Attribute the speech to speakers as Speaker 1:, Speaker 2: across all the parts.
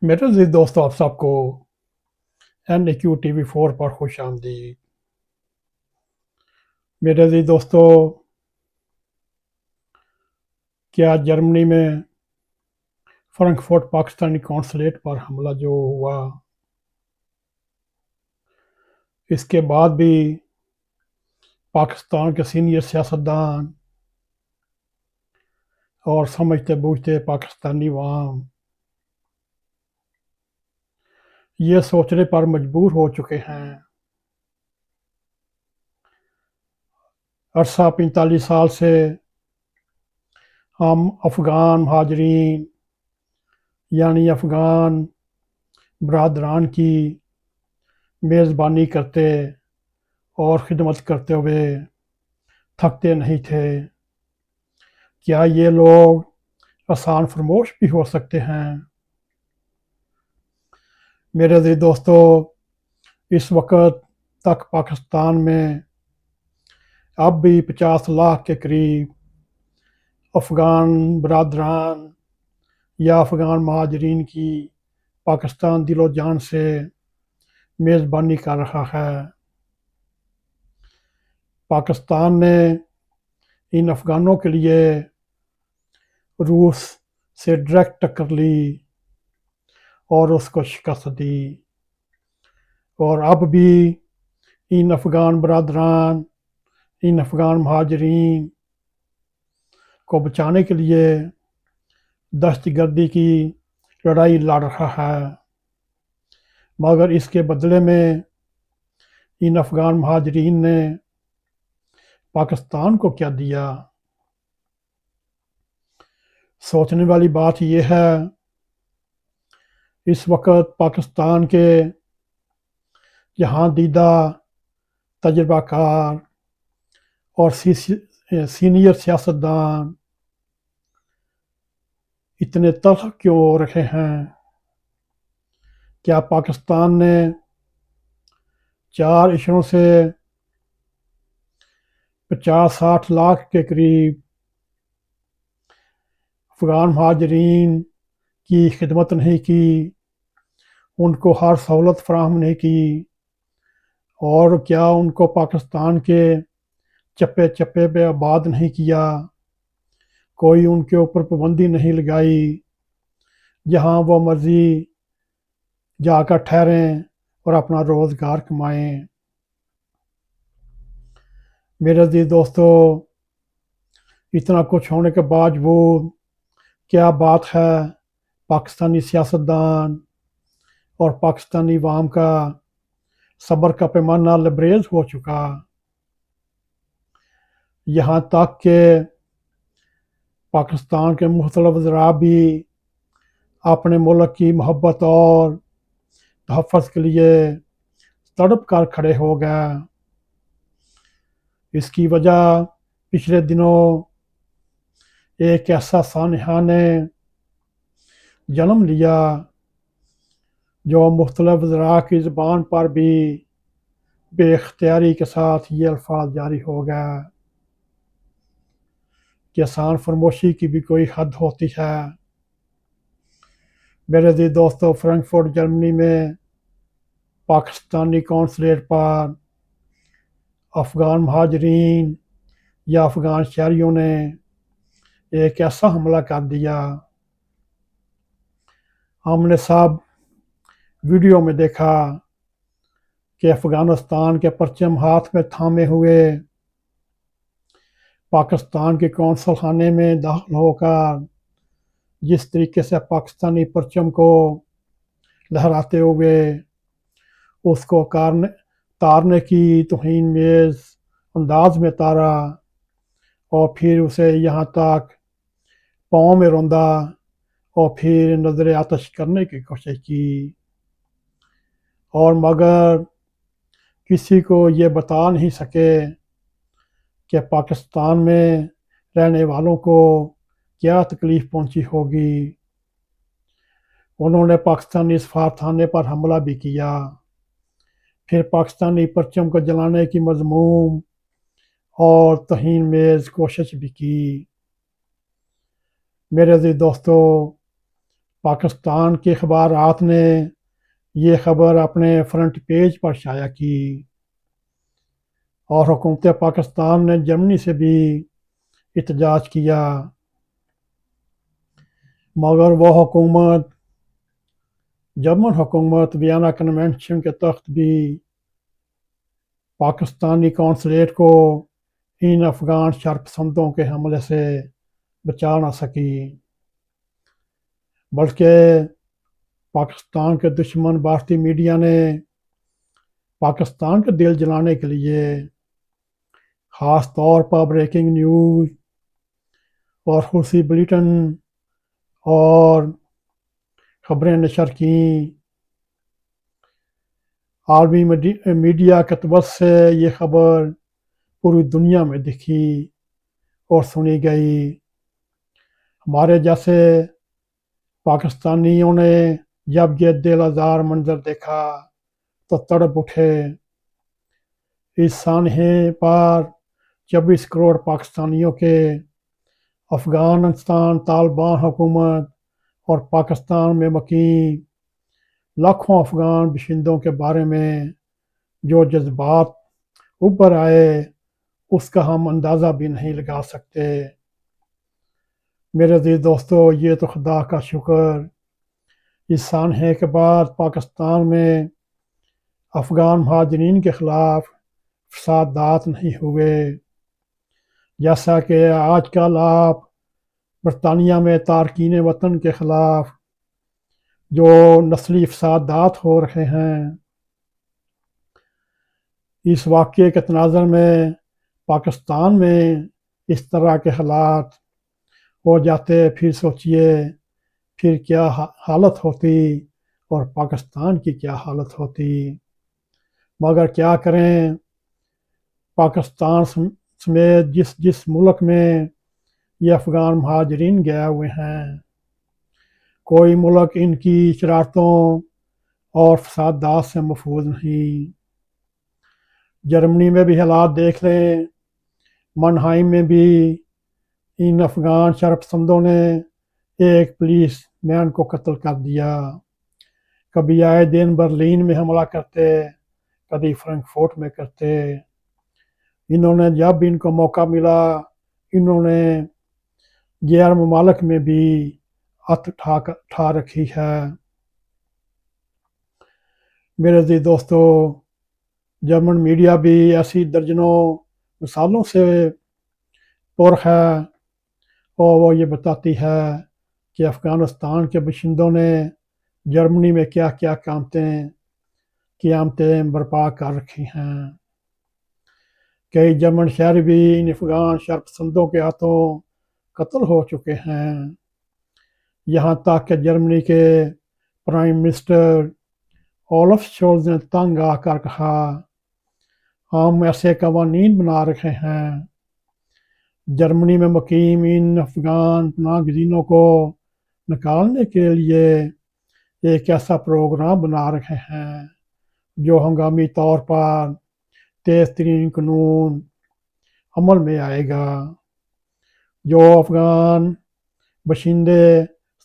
Speaker 1: میرے عزیز دوستو، آپ سب کو NAQ TV4 پر خوش آمدید۔ میرے عزیز دوستو، کیا جرمنی میں فرنکفرٹ پاکستانی قونصلیٹ پر حملہ جو ہوا، اس کے بعد بھی پاکستان کے سینئر سیاستدان اور سمجھتے بوجھتے پاکستانی عوام یہ سوچنے پر مجبور ہو چکے ہیں، عرصہ 45 سال سے ہم افغان مہاجرین یعنی افغان برادران کی میزبانی کرتے اور خدمت کرتے ہوئے تھکتے نہیں تھے۔ کیا یہ لوگ آسان فرموش بھی ہو سکتے ہیں؟ میرے عزیز دوستو، اس وقت تک پاکستان میں اب بھی 50 لاکھ کے قریب افغان برادران یا افغان مہاجرین کی پاکستان دل و جان سے میزبانی کر رہا ہے۔ پاکستان نے ان افغانوں کے لیے روس سے ڈائریکٹ ٹکر لی اور اس کو شکست دی، اور اب بھی ان افغان برادران، ان افغان مہاجرین کو بچانے کے لیے دہشت گردی کی لڑائی لڑ رہا ہے، مگر اس کے بدلے میں ان افغان مہاجرین نے پاکستان کو کیا دیا؟ سوچنے والی بات یہ ہے، اس وقت پاکستان کے جہاں دیدہ تجربہ کار اور سینئر سیاستدان اتنے تلخ کیوں ہو رہے ہیں؟ کیا پاکستان نے 4 اشروں سے 50-60 لاکھ کے قریب افغان مہاجرین کی خدمت نہیں کی، ان کو ہر سہولت فراہم نہیں کی، اور کیا ان کو پاکستان کے چپے چپے پہ آباد نہیں کیا، کوئی ان کے اوپر پابندی نہیں لگائی، جہاں وہ مرضی جا کر ٹھہریں اور اپنا روزگار کمائیں؟ میرے عزیز دوستو، اتنا کچھ ہونے کے باوجود کیا بات ہے، پاکستانی سیاستدان اور پاکستانی عوام کا صبر کا پیمانہ لبریز ہو چکا، یہاں تک کہ پاکستان کے مختلف وزراء بھی اپنے ملک کی محبت اور تحفظ کے لیے تڑپ کر کھڑے ہو گئے۔ اس کی وجہ پچھلے دنوں ایک ایسا سانحہ نے جنم لیا جو مختلف وزراء کی زبان پر بھی بے اختیاری کے ساتھ یہ الفاظ جاری ہو گئے کہ آسان فرموشی کی بھی کوئی حد ہوتی ہے۔ میرے عزیز دوستو، فرنکفرٹ جرمنی میں پاکستانی قونصلیٹ پر افغان مہاجرین یا افغان شہریوں نے ایک ایسا حملہ کر دیا، ہم نے سب ویڈیو میں دیکھا کہ افغانستان کے پرچم ہاتھ میں تھامے ہوئے پاکستان کے قونصل خانے میں داخل ہو کر جس طریقے سے پاکستانی پرچم کو لہراتے ہوئے اس کو تارنے کی توہین میز انداز میں تارا، اور پھر اسے یہاں تک پاؤں میں روندا اور پھر نظر آتش کرنے کی کوشش کی، اور مگر کسی کو یہ بتا نہیں سکے کہ پاکستان میں رہنے والوں کو کیا تکلیف پہنچی ہوگی۔ انہوں نے پاکستانی سفارتخانے پر حملہ بھی کیا، پھر پاکستانی پرچم کو جلانے کی مذموم اور توہین میز کوشش بھی کی۔ میرے عزیز دوستو، پاکستان کے اخبارات نے یہ خبر اپنے فرنٹ پیج پر شائع کی اور حکومت پاکستان نے جرمنی سے بھی احتجاج کیا، مگر وہ حکومت جرمن حکومت ویانا کنونشن کے تحت بھی پاکستانی قونصلیٹ کو ان افغان شرپسندوں کے حملے سے بچا نہ سکی، بلکہ پاکستان کے دشمن بھارتی میڈیا نے پاکستان کے دل جلانے کے لیے خاص طور پر بریکنگ نیوز اور خصوصی بلیٹن اور خبریں نشر کیں۔ عالمی میڈیا کے توسط سے یہ خبر پوری دنیا میں دکھی اور سنی گئی۔ ہمارے جیسے پاکستانیوں نے جب یہ دل آزار منظر دیکھا تو تڑپ اٹھے۔ اس سانحے پر 24 کروڑ پاکستانیوں کے افغانستان طالبان حکومت اور پاکستان میں مقیم لاکھوں افغان باشندوں کے بارے میں جو جذبات ابھر آئے اس کا ہم اندازہ بھی نہیں لگا سکتے۔ میرے عزیز دوستو، یہ تو خدا کا شکر اس سانحے کے بعد پاکستان میں افغان مہاجرین کے خلاف فسادات نہیں ہوئے، جیسا کہ آج کل آپ برطانیہ میں تارکین وطن کے خلاف جو نسلی فسادات ہو رہے ہیں۔ اس واقعے کے تناظر میں پاکستان میں اس طرح کے حالات ہو جاتے، پھر سوچئے پھر کیا حالت ہوتی اور پاکستان کی کیا حالت ہوتی۔ مگر کیا کریں، پاکستان سمیت جس ملک میں یہ افغان مہاجرین گئے ہوئے ہیں، کوئی ملک ان کی شرارتوں اور فسادات سے محفوظ نہیں۔ جرمنی میں بھی حالات دیکھ لیں، منہائم میں بھی ان افغان شرپسندوں نے ایک پولیس مین کو قتل کر دیا۔ کبھی آئے دن برلین میں حملہ کرتے، کبھی فرینکفورٹ میں کرتے۔ انہوں نے جب ان کو موقع ملا انہوں نے غیر ممالک میں بھی ہاتھ اٹھا رکھی ہے۔ میرے عزیز دوستو، جرمن میڈیا بھی ایسی درجنوں مثالوں سے پر ہے اور وہ یہ بتاتی ہے کہ افغانستان کے باشندوں نے جرمنی میں کیا کیا قیامتیں برپا کر رکھی ہیں۔ کئی جرمن شہری بھی ان افغان شرپسندوں کے ہاتھوں قتل ہو چکے ہیں، یہاں تک کہ جرمنی کے پرائم منسٹر اولف شولز نے تنگ آ کر کہا، ہم ایسے قوانین بنا رکھے ہیں، جرمنی میں مقیم ان افغان پناہ گزینوں کو نکالنے کے لیے ایک ایسا پروگرام بنا رکھے ہیں جو ہنگامی طور پر تیز ترین قانون عمل میں آئے گا۔ جو افغان باشندے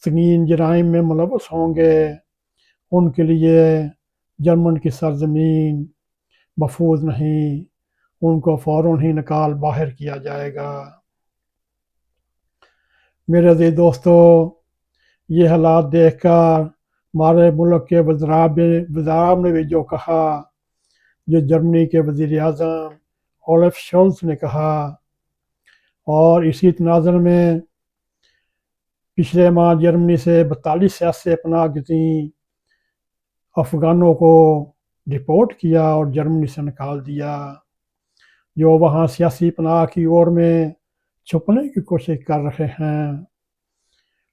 Speaker 1: سنگین جرائم میں ملوث ہوں گے ان کے لیے جرمن کی سرزمین محفوظ نہیں، ان کو فوراً ہی نکال باہر کیا جائے گا۔ میرے عزیز دوستو، یہ حالات دیکھ کر ہمارے ملک کے وزراء نے بھی جو کہا، جو جرمنی کے وزیر اعظم اولف شولز نے کہا، اور اسی تناظر میں پچھلے ماہ جرمنی سے 42 ایسے پناہ گزین افغانوں کو ڈپورٹ کیا اور جرمنی سے نکال دیا، جو وہاں سیاسی پناہ کی اور میں چھپنے کی کوشش کر رہے ہیں۔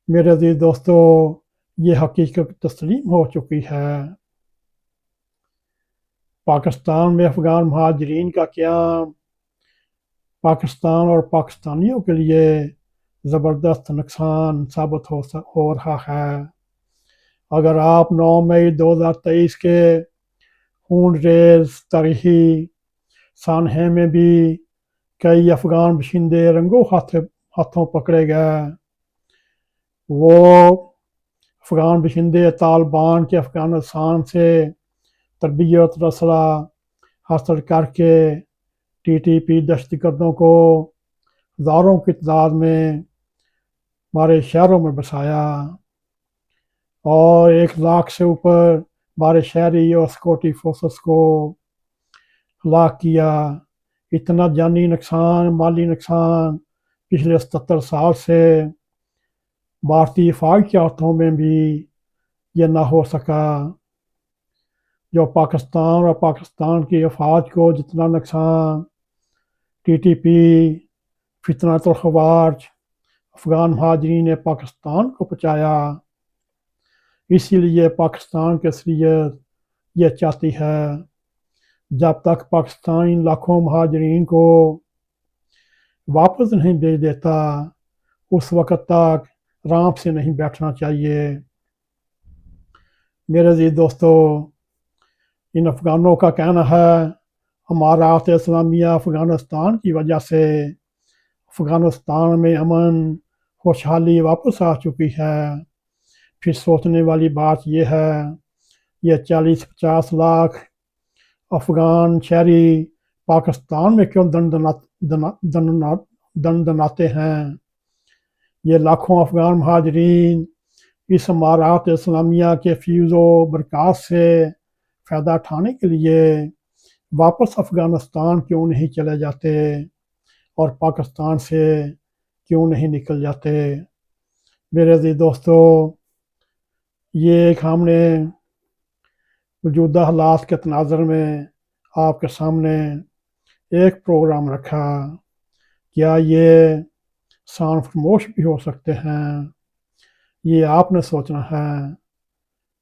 Speaker 1: میرے عزیز دوستو، یہ حقیقت تسلیم ہو چکی ہے۔ پاکستان میں افغان مہاجرین کا قیام پاکستان اور پاکستانیوں کے لیے زبردست نقصان ثابت ہو رہا ہے۔ اگر آپ 9 مئی 2023 کے خون ریز تاریخی سانحے میں بھی کئی افغان باشندے رنگوں ہاتھوں پکڑے گئے، وہ افغان باشندے طالبان کے افغانستان سے تربیت اور اسلحہ حاصل کر کے ٹی ٹی پی دہشت گردوں کو ہزاروں کی تعداد میں ہمارے شہروں میں بسایا اور 1 لاکھ سے اوپر ہمارے شہری اور سیکورٹی فورسز کو ہلاک کیا۔ اتنا جانی نقصان، مالی نقصان پچھلے 77 سال سے بھارتی فوج کے ہاتھوں میں بھی یہ نہ ہو سکا۔ جو پاکستان اور پاکستان کی افواج کو جتنا نقصان ٹی ٹی پی، فتنۃ الخوارج، افغان مہاجرین پاکستان کو پہنچایا، اسی لیے پاکستان کی اصلیت یہ چاہتی ہے جب تک پاکستان ان لاکھوں مہاجرین کو واپس نہیں بھیج دیتا اس وقت تک آرام سے نہیں بیٹھنا چاہیے۔ میرے عزیز دوستو، ان افغانوں کا کہنا ہے امارات اسلامیہ افغانستان کی وجہ سے افغانستان میں امن خوشحالی واپس آ چکی ہے۔ پھر سوچنے والی بات یہ ہے، یہ 40-50 لاکھ افغان شہری پاکستان میں کیوں دندناتے ہیں؟ یہ لاکھوں افغان مہاجرین اس امارات اسلامیہ کے فیوز و برکات سے فائدہ اٹھانے کے لیے واپس افغانستان کیوں نہیں چلے جاتے اور پاکستان سے کیوں نہیں نکل جاتے؟ میرے عزیز دوستو، یہ ایک ہم نے موجودہ حالات کے تناظر میں آپ کے سامنے ایک پروگرام رکھا۔ کیا یہ سان فرموش بھی ہو سکتے ہیں؟ یہ آپ نے سوچنا ہے،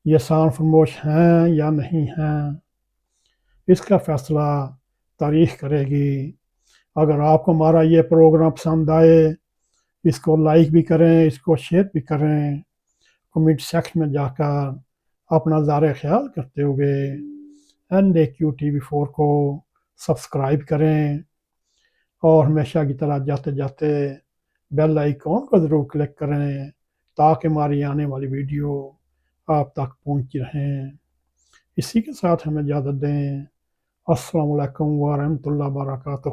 Speaker 1: یہ سان فرموش ہیں یا نہیں ہیں، اس کا فیصلہ تاریخ کرے گی۔ اگر آپ کو ہمارا یہ پروگرام پسند آئے، اس کو لائک بھی کریں، اس کو شیئر بھی کریں، کمنٹ سیکشن میں جا کر اپنا اظہار خیال کرتے ہوئے NAQTV4 کو سبسکرائب کریں اور ہمیشہ کی طرح جاتے جاتے بیل آئیکن کو ضرور کلک کریں تاکہ ہماری آنے والی ویڈیو آپ تک پہنچتی رہیں۔ اسی کے ساتھ ہمیں اجازت دیں۔ السلام علیکم ورحمۃ اللہ وبرکاتہ۔